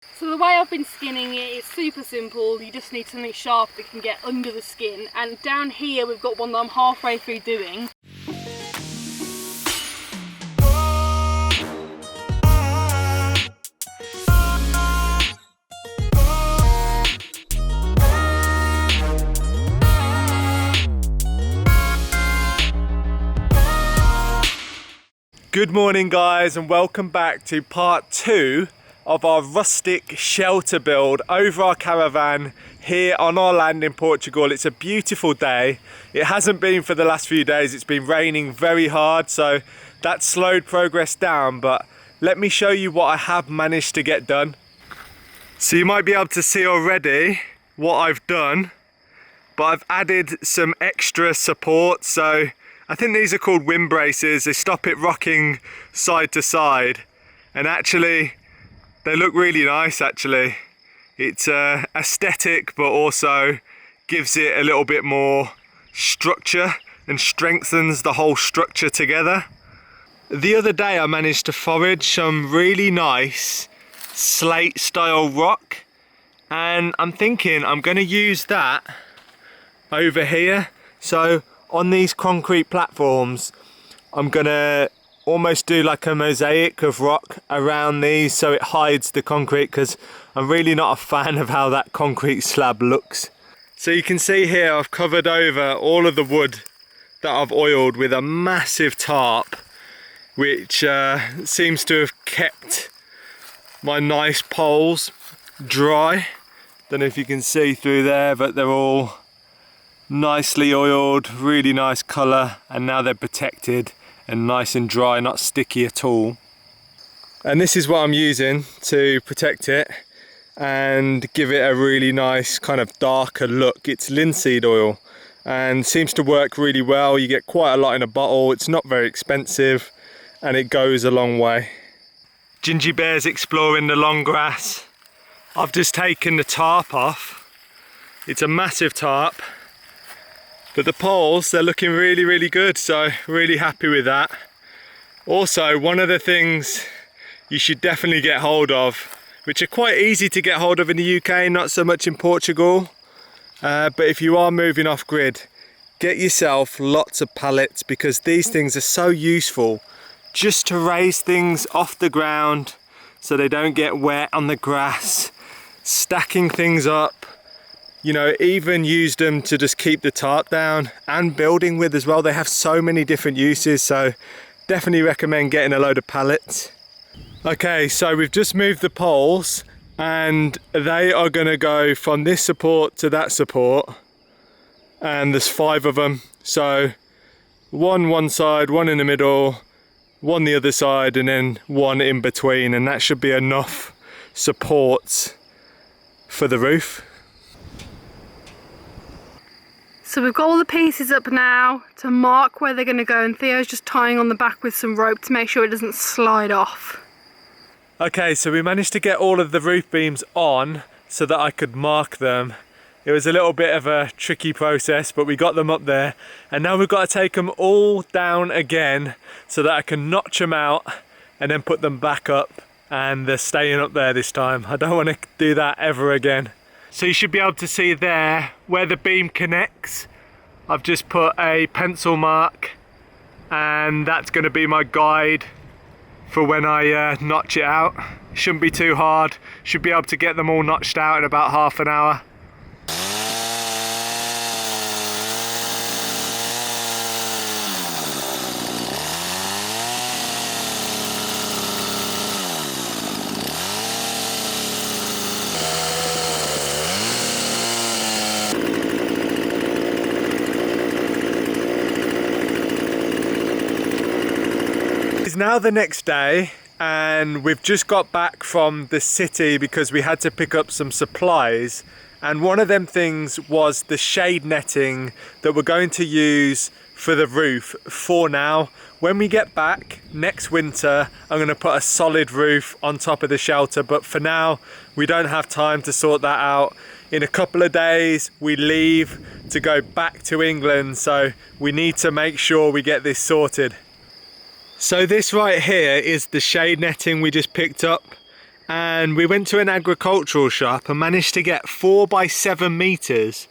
So the way I've been skinning it is super simple. You just need something sharp that can get under the skin. And down here we've got one that I'm halfway through doing. Good morning guys, and welcome back to part 2 of our rustic shelter build over our caravan here on our land in Portugal. It's a beautiful day. It hasn't been for the last few days. It's been raining very hard, so that slowed progress down, but let me show you what I have managed to get done. So you might be able to see already what I've done, but I've added some extra support. So I think these are called wind braces. They stop it rocking side to side, and actually they look really nice. Actually, it's aesthetic, but also gives it a little bit more structure and strengthens the whole structure together. The other day I managed to forage some really nice slate style rock, and I'm thinking I'm going to use that over here. So on these concrete platforms, I'm gonna almost do like a mosaic of rock around these so it hides the concrete, because I'm really not a fan of how that concrete slab looks. So you can see here I've covered over all of the wood that I've oiled with a massive tarp, which seems to have kept my nice poles dry. Don't know if you can see through there, but they're all nicely oiled, really nice colour, and now they're protected and nice and dry, not sticky at all. And this is what I'm using to protect it and give it a really nice kind of darker look. It's linseed oil and seems to work really well. You get quite a lot in a bottle. It's not very expensive and it goes a long way. Gingy Bear's exploring the long grass. I've just taken the tarp off. It's a massive tarp, but the poles, they're looking really, really good, so really happy with that. Also, one of the things you should definitely get hold of, which are quite easy to get hold of in the UK, not so much in Portugal, but if you are moving off grid, get yourself lots of pallets, because these things are so useful just to raise things off the ground so they don't get wet on the grass, stacking things up. You know, even used them to just keep the tarp down and building with as well. They have so many different uses, so definitely recommend getting a load of pallets. Okay, so we've just moved the poles and they are going to go from this support to that support, and there's 5 of them. So one side, one in the middle, one the other side, and then one in between, and that should be enough supports for the roof. So we've got all the pieces up now to mark where they're going to go, and Theo's just tying on the back with some rope to make sure it doesn't slide off. Okay, so we managed to get all of the roof beams on so that I could mark them. It was a little bit of a tricky process, but we got them up there, and now we've got to take them all down again so that I can notch them out and then put them back up, and they're staying up there this time. I don't want to do that ever again. So you should be able to see there where the beam connects. I've just put a pencil mark, and that's going to be my guide for when I notch it out. Shouldn't be too hard. Should be able to get them all notched out in about half an hour. It's now the next day, and we've just got back from the city because we had to pick up some supplies, and one of them things was the shade netting that we're going to use for the roof for now. When we get back next winter, I'm going to put a solid roof on top of the shelter, but for now we don't have time to sort that out. In a couple of days we leave to go back to England, so we need to make sure we get this sorted. So this right here is the shade netting we just picked up, and we went to an agricultural shop and managed to get 4x7 meters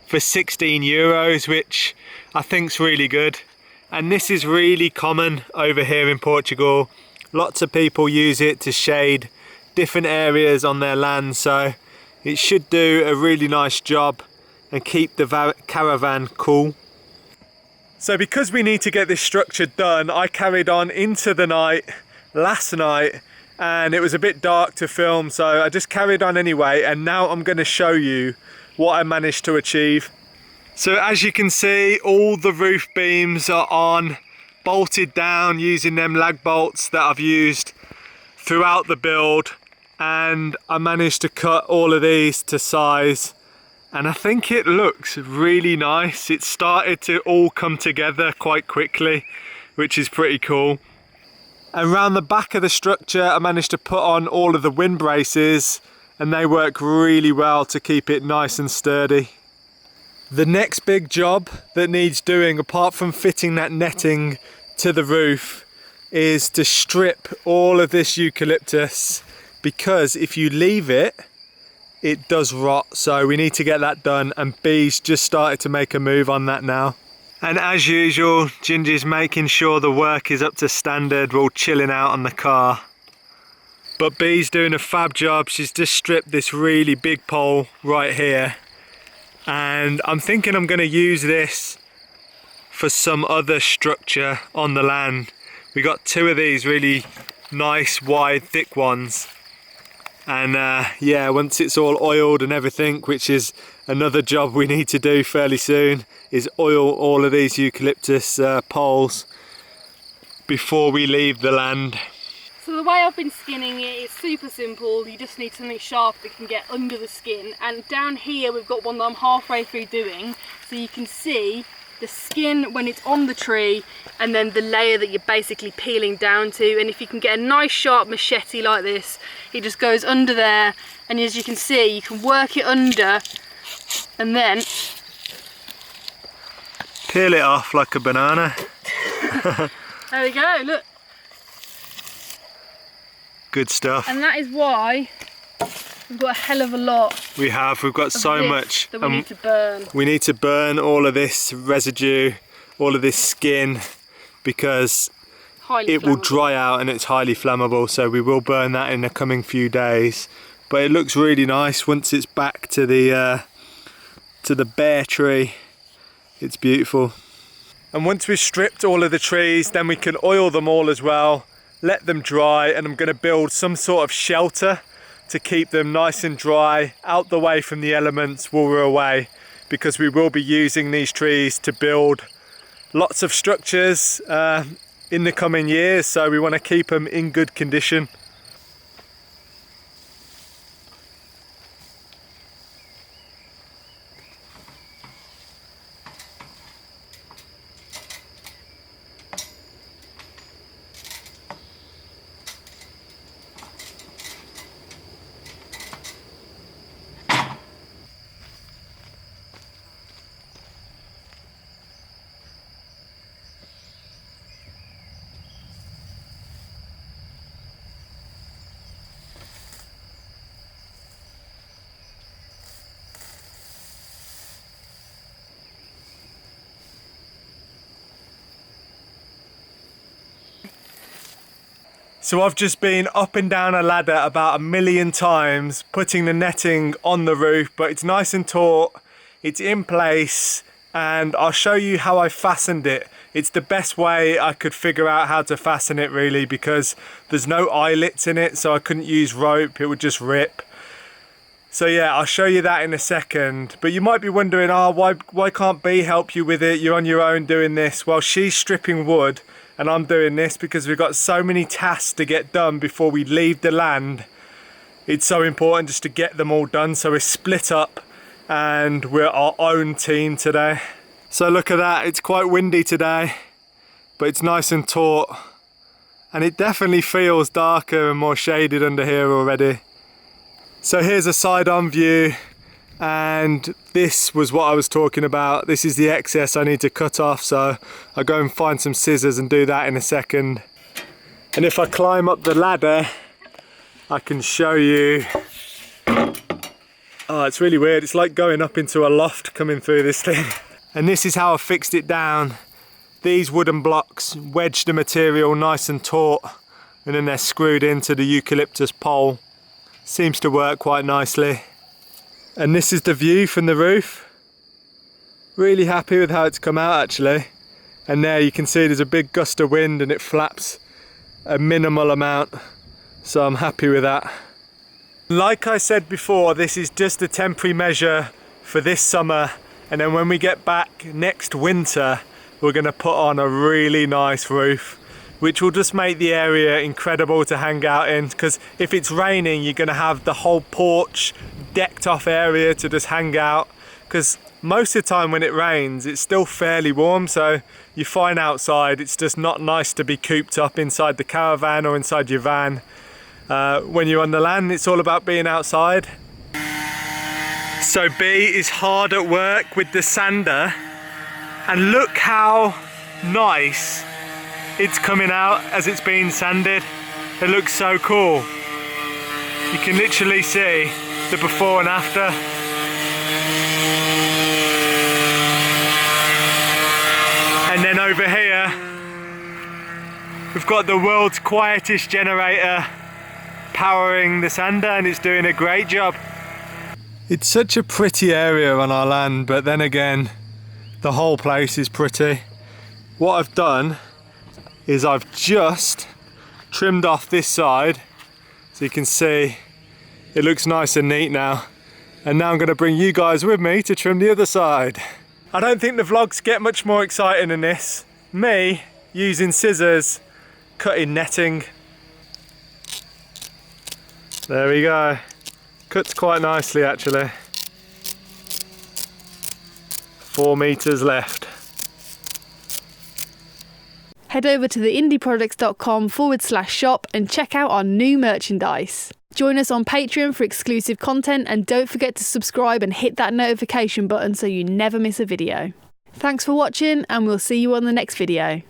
for 16 euros, which I think's really good. And this is really common over here in Portugal. Lots of people use it to shade different areas on their land, so it should do a really nice job and keep the caravan cool. So because we need to get this structure done, I carried on into the night last night, and it was a bit dark to film, so I just carried on anyway, and now I'm going to show you what I managed to achieve. So as you can see, all the roof beams are on, bolted down using them lag bolts that I've used throughout the build, and I managed to cut all of these to size, and I think it looks really nice. It started to all come together quite quickly, which is pretty cool. And around the back of the structure I managed to put on all of the wind braces, and they work really well to keep it nice and sturdy. The next big job that needs doing, apart from fitting that netting to the roof, is to strip all of this eucalyptus, because if you leave it, it does rot. So we need to get that done, and Bee's just started to make a move on that now. And as usual, Ginger's making sure the work is up to standard. We're all chilling out on the car. But Bee's doing a fab job. She's just stripped this really big pole right here. And I'm thinking I'm going to use this for some other structure on the land. We got two of these really nice, wide, thick ones. And yeah, once it's all oiled and everything, which is another job we need to do fairly soon, is oil all of these eucalyptus poles before we leave the land. So the way I've been skinning it is super simple. You just need something sharp that can get under the skin. And down here we've got one that I'm halfway through doing, so you can see the skin when it's on the tree, and then the layer that you're basically peeling down to. And if you can get a nice sharp machete like this, it just goes under there, and as you can see, you can work it under and then peel it off like a banana. There we go, look. Good stuff. And that is why we've got a hell of a lot. We've got so much that we need to burn. We need to burn all of this residue, all of this skin, because it will dry out and it's highly flammable. So we will burn that in the coming few days. But it looks really nice once it's back to the bare tree. It's beautiful. And once we've stripped all of the trees, then we can oil them all as well, let them dry, and I'm going to build some sort of shelter to keep them nice and dry, out the way from the elements while we're away, because we will be using these trees to build lots of structures in the coming years, so we want to keep them in good condition. So I've just been up and down a ladder about 1,000,000 times, putting the netting on the roof, but it's nice and taut, it's in place, and I'll show you how I fastened it. It's the best way I could figure out how to fasten it, really, because there's no eyelets in it, so I couldn't use rope, it would just rip. So yeah, I'll show you that in a second. But you might be wondering, why can't Bee help you with it? You're on your own doing this. Well, she's stripping wood, and I'm doing this because we've got so many tasks to get done before we leave the land. It's so important just to get them all done, so we're split up and we're our own team today. So look at that, it's quite windy today, but it's nice and taut, and it definitely feels darker and more shaded under here already. So here's a side-on view, and this was what I was talking about. This is the excess I need to cut off, so I'll go and find some scissors and do that in a second. And if I climb up the ladder, I can show you. Oh, it's really weird. It's like going up into a loft coming through this thing. And this is how I fixed it down. These wooden blocks wedge the material nice and taut, and then they're screwed into the eucalyptus pole. Seems to work quite nicely. And this is the view from the roof. Really happy with how it's come out actually. And there you can see there's a big gust of wind and it flaps a minimal amount. So I'm happy with that. Like I said before, this is just a temporary measure for this summer. And then when we get back next winter, we're gonna put on a really nice roof, which will just make the area incredible to hang out in, because if it's raining, you're gonna have the whole porch decked off area to just hang out, because most of the time when it rains, it's still fairly warm, so you find outside, it's just not nice to be cooped up inside the caravan or inside your van. When you're on the land, it's all about being outside. So B is hard at work with the sander, and look how nice it's coming out as it's being sanded. It looks so cool. You can literally see the before and after. And then over here, we've got the world's quietest generator powering the sander, and it's doing a great job. It's such a pretty area on our land, but then again, the whole place is pretty. What I've done is I've just trimmed off this side, so you can see it looks nice and neat now. And now I'm going to bring you guys with me to trim the other side. I don't think the vlogs get much more exciting than this. Me using scissors, cutting netting. There we go. Cuts quite nicely actually. 4 meters left. Head over to theindyprojects.com/shop and check out our new merchandise. Join us on Patreon for exclusive content, and don't forget to subscribe and hit that notification button so you never miss a video. Thanks for watching, and we'll see you on the next video.